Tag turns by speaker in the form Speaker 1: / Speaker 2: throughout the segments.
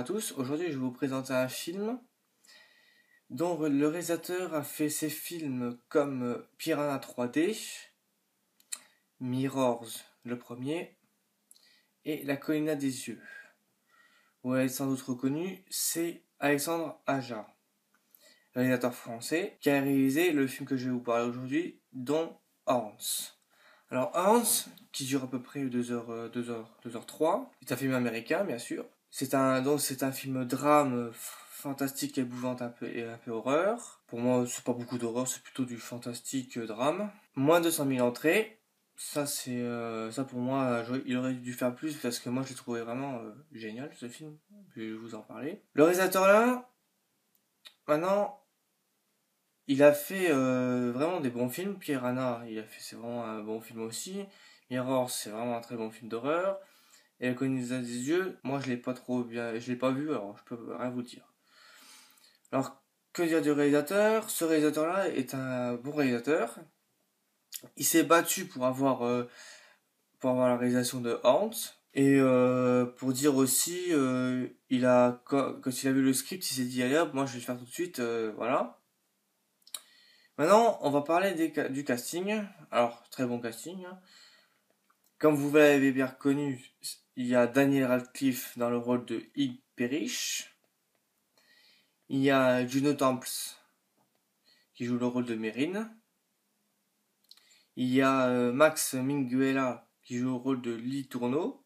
Speaker 1: à tous. Aujourd'hui, je vais vous présenter un film dont le réalisateur a fait ses films comme Piranha 3D, Mirrors le premier et La colline des yeux. Vous l'avez sans doute reconnu, c'est Alexandre Aja, réalisateur français, qui a réalisé le film que je vais vous parler aujourd'hui, dont Hans. Alors Hans, qui dure à peu près 2h03, c'est un film américain bien sûr. C'est un film drame fantastique, épouvante et un peu horreur. Pour moi, c'est pas beaucoup d'horreur, c'est plutôt du fantastique drame. Moins de 100 000 entrées. Ça pour moi, il aurait dû faire plus parce que moi je l'ai trouvé vraiment génial ce film. Je vais vous en parler. Le réalisateur là, maintenant, il a fait vraiment des bons films. Piranha, c'est vraiment un bon film aussi. Mirror, c'est vraiment un très bon film d'horreur. Et La colline des yeux, moi je l'ai pas trop bien, je l'ai pas vu, alors je peux rien vous dire. Alors, que dire du réalisateur? Ce réalisateur-là est un bon réalisateur. Il s'est battu pour avoir la réalisation de Hans. Et pour dire aussi, quand il a vu le script, il s'est dit, allez hop, moi je vais le faire tout de suite, voilà. Maintenant, on va parler du casting. Alors, très bon casting. Comme vous l'avez bien reconnu, il y a Daniel Radcliffe dans le rôle de Ig Perich. Il y a Juno Temples qui joue le rôle de Mérine. Il y a Max Minghella qui joue le rôle de Lee Tourneau.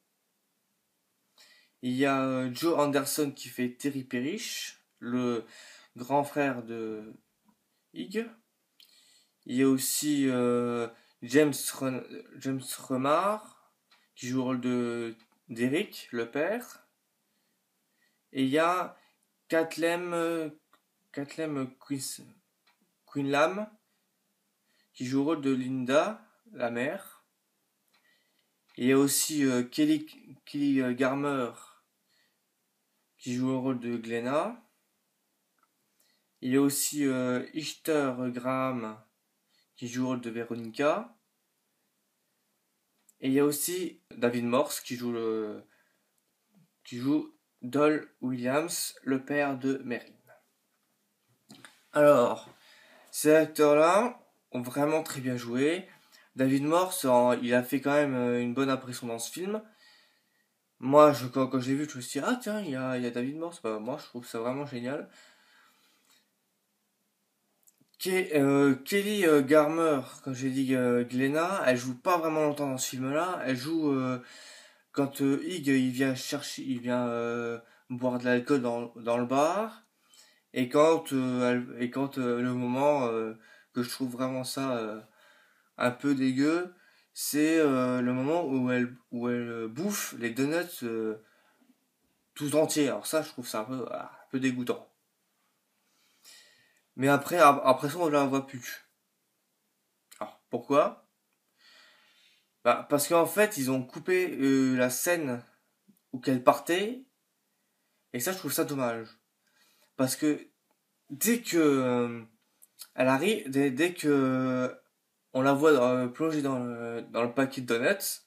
Speaker 1: Il y a Joe Anderson qui fait Terry Perich, le grand frère de Ig. Il y a aussi James Remar qui joue le rôle d'Eric, le père. Et il y a Kathleen Quinlan qui joue le rôle de Linda, la mère. Et il y a aussi Kelly Garmer qui joue le rôle de Glenna. Il y a aussi Ishtar Graham qui joue le rôle de Veronica. Et il y a aussi David Morse qui joue Doll Williams, le père de Mérine. Alors, ces acteurs-là ont vraiment très bien joué. David Morse, il a fait quand même une bonne impression dans ce film. Moi, quand je l'ai vu, je me suis dit, ah tiens, il y a David Morse. Bah, moi, je trouve ça vraiment génial. Kelly Garmer, comme j'ai dit, Glenna, elle joue pas vraiment longtemps dans ce film-là. Elle joue quand Ig il vient boire de l'alcool dans le bar. Et quand le moment que je trouve vraiment ça un peu dégueu, c'est le moment où elle bouffe les donuts tout entiers. Alors ça, je trouve ça un peu dégoûtant. Mais après ça, on ne la voit plus. Alors pourquoi? Bah, parce qu'en fait, ils ont coupé la scène où qu'elle partait, et ça, je trouve ça dommage. Parce que dès que elle arrive, dès que on la voit plonger dans le paquet de donuts,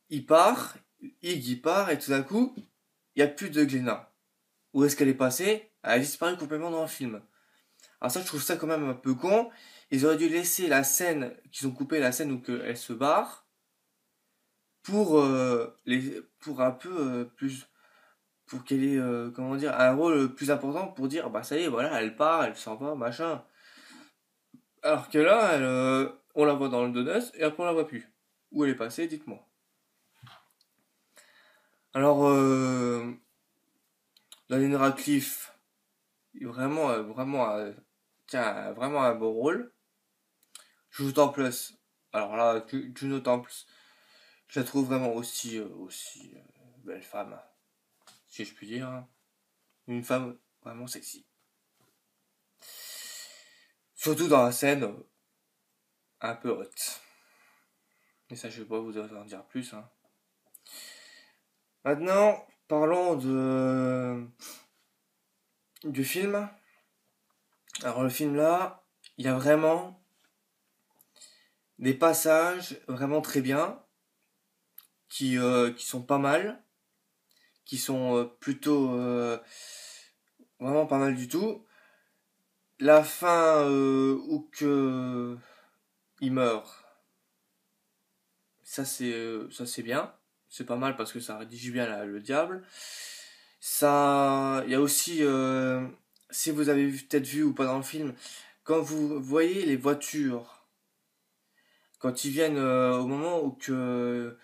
Speaker 1: il part, il part, et tout d'un coup, il n'y a plus de Glenna. Où est-ce qu'elle est passée? Elle a disparu complètement dans le film. Alors ça, je trouve ça quand même un peu con. Ils auraient dû laisser la scène, qu'ils ont coupé la scène où elle se barre, pour un peu plus, pour qu'elle ait, comment dire, un rôle plus important pour dire, bah ça y est, voilà, elle part, elle s'en va, machin. Alors que là, on la voit dans le donut et après on la voit plus. Où elle est passée, dites-moi. Alors, Daniel Radcliffe, tiens, vraiment un beau rôle. Juno Temples, alors là, Juno Temples, je la trouve vraiment aussi belle femme, si je puis dire, hein. Une femme vraiment sexy. Surtout dans la scène un peu haute. Mais ça, je vais pas vous en dire plus, hein. Maintenant, parlons du film. Alors le film là, il y a vraiment des passages vraiment très bien qui sont pas mal, qui sont plutôt vraiment pas mal du tout. La fin où que il meurt, ça c'est bien. C'est pas mal parce que ça rédige bien le diable. Ça, il y a aussi, si vous avez peut-être vu ou pas dans le film, quand vous voyez les voitures, quand ils viennent au moment où que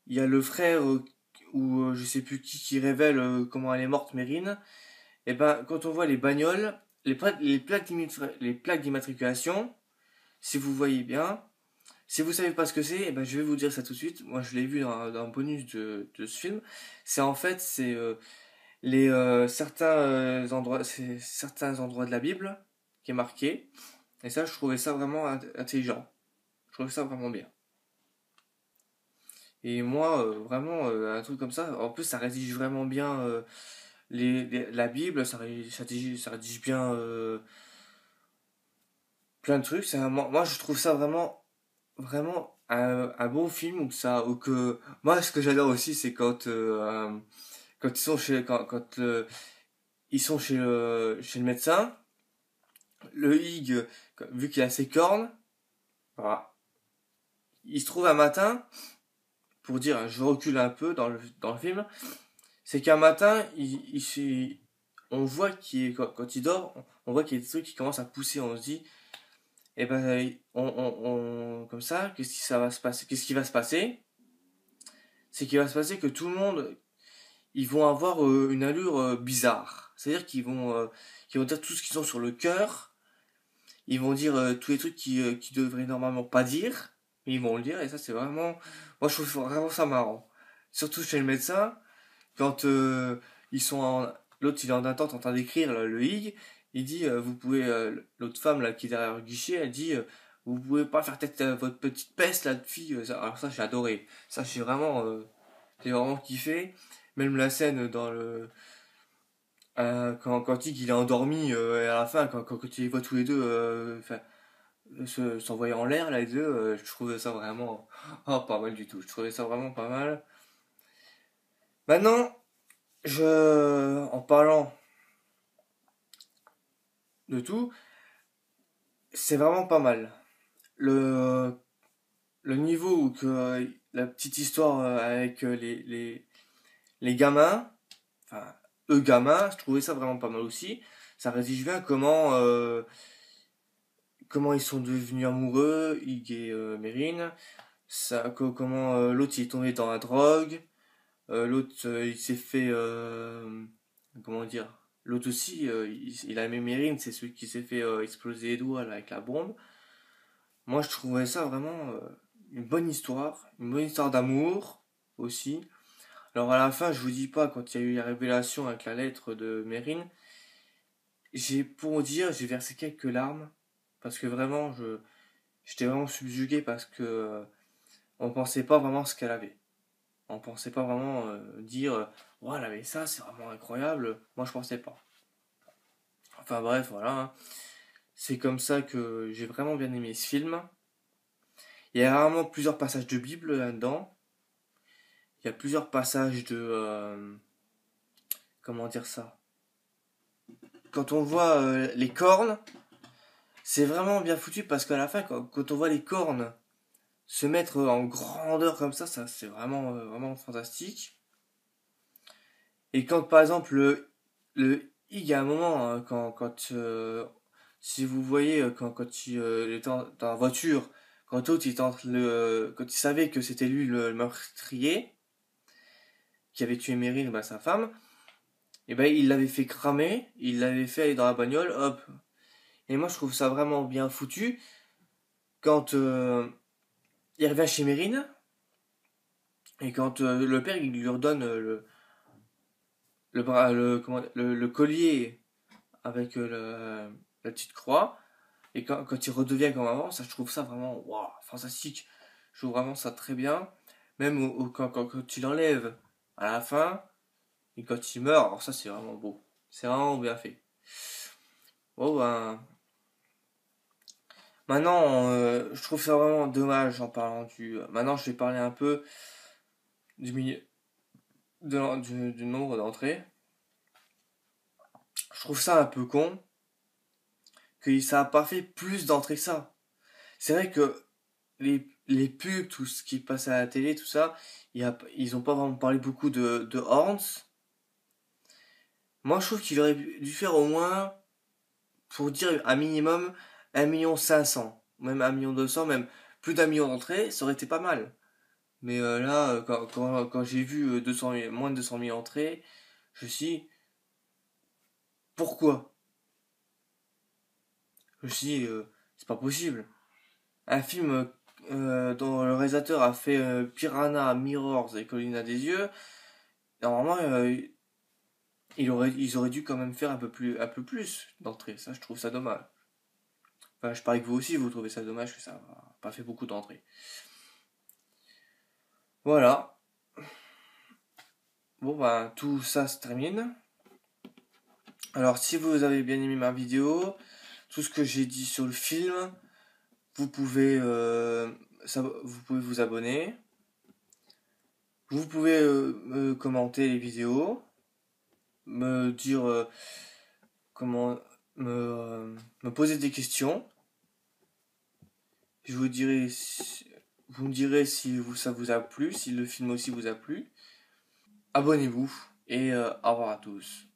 Speaker 1: il y a le frère ou je sais plus qui révèle comment elle est morte, Mérine, et ben quand on voit les bagnoles, les plaques d'immatriculation, si vous voyez bien, si vous savez pas ce que c'est, eh ben je vais vous dire ça tout de suite. Moi je l'ai vu dans un bonus de ce film. C'est en fait c'est les certains endroits de la Bible qui est marqué. Et ça je trouvais ça vraiment intelligent. Je trouvais ça vraiment bien. Et moi, vraiment, un truc comme ça, en plus, ça rédige vraiment bien la Bible, ça rédige bien plein de trucs. Moi, je trouve ça vraiment, vraiment un bon film ou que, moi, ce que j'adore aussi, c'est quand ils sont ils sont chez le médecin, le Hig, vu qu'il a ses cornes, voilà, il se trouve un matin, pour dire, je recule un peu dans le film, c'est qu'un matin, on voit quand il dort, on voit qu'il y a des trucs qui commencent à pousser. On se dit, eh ben, comme ça, qu'est-ce qui va se passer? C'est qu'il va se passer que tout le monde, ils vont avoir une allure bizarre. C'est-à-dire qu'ils vont dire tout ce qu'ils ont sur le cœur. Ils vont dire tous les trucs qui devraient normalement pas dire, mais ils vont le dire. Et ça, c'est vraiment, moi, je trouve vraiment ça marrant. Surtout chez le médecin. Quand ils sont en... L'autre, il est en attente en train d'écrire le Hig, il dit, vous pouvez... l'autre femme là, qui est derrière le guichet, elle dit, vous pouvez pas faire peut-être votre petite peste, la fille. Alors ça, j'ai adoré. Ça, j'ai vraiment kiffé. Même la scène dans quand Hig, il est endormi, et à la fin, quand il les voit tous les deux s'envoyer en l'air, là, les deux, je trouvais ça vraiment... Oh, pas mal du tout. Je trouvais ça vraiment pas mal. Maintenant, en parlant de tout, c'est vraiment pas mal. Le, le niveau où la petite histoire avec les gamins, enfin, eux gamins, je trouvais ça vraiment pas mal aussi. Ça rédige bien comment ils sont devenus amoureux, Hig et Mérine. Comment l'autre il est tombé dans la drogue. L'autre il s'est fait. Comment dire? L'autre aussi, il a aimé Mérine, c'est celui qui s'est fait exploser les doigts là, avec la bombe. Moi, je trouvais ça vraiment une bonne histoire d'amour aussi. Alors à la fin, je vous dis pas quand il y a eu la révélation avec la lettre de Mérine, pour dire, j'ai versé quelques larmes parce que vraiment, j'étais vraiment subjugué parce que on pensait pas vraiment ce qu'elle avait. On pensait pas vraiment dire, oh, elle avait ça, c'est vraiment incroyable. Moi, je pensais pas. Enfin bref, voilà, hein. C'est comme ça que j'ai vraiment bien aimé ce film. Il y a vraiment plusieurs passages de Bible là-dedans. Il y a plusieurs passages de... comment dire ça? Quand on voit les cornes, c'est vraiment bien foutu parce qu'à la fin, quand on voit les cornes se mettre en grandeur comme ça c'est vraiment, vraiment fantastique. Et quand par exemple il y a un moment, hein, si vous voyez, quand il était dans la voiture, quand l'autre quand il savait que c'était lui le meurtrier, qui avait tué Meryl, bah, sa femme, et ben il l'avait fait cramer, il l'avait fait aller dans la bagnole, hop. Et moi je trouve ça vraiment bien foutu quand il revient chez Mérine et quand le père il lui redonne le collier avec la petite croix et quand il redevient comme avant, ça je trouve ça vraiment waouh, fantastique. Je trouve vraiment ça très bien. Même quand il enlève à la fin et quand il meurt, alors ça c'est vraiment beau. C'est vraiment bien fait. Bon ben maintenant, je trouve ça vraiment dommage en parlant du. Maintenant, je vais parler un peu du milieu. du nombre d'entrées. Je trouve ça un peu con que ça a pas fait plus d'entrées que ça. C'est vrai que les pubs, tout ce qui passe à la télé, tout ça, ils ont pas vraiment parlé beaucoup de Horns. Moi, je trouve qu'il aurait dû faire au moins, pour dire un minimum, 1,5 million, même 1,2 million, même plus d'1 million d'entrées, ça aurait été pas mal. Mais là, quand j'ai vu moins de 200 000 entrées, je me suis dit, pourquoi? Je me suis dit, c'est pas possible. Un film dont le réalisateur a fait Piranha, Mirrors et Colina des yeux, normalement, ils auraient dû quand même faire un peu plus d'entrées. Ça, je trouve ça dommage. Enfin, je parie que vous aussi, vous trouvez ça dommage que ça n'a pas fait beaucoup d'entrées. Voilà. Bon, ben, tout ça se termine. Alors, si vous avez bien aimé ma vidéo, tout ce que j'ai dit sur le film, vous pouvez, vous pouvez vous abonner. Vous pouvez me commenter les vidéos, me dire comment me poser des questions. Je vous dirai, vous me direz si ça vous a plu, si le film aussi vous a plu. Abonnez-vous et au revoir à tous.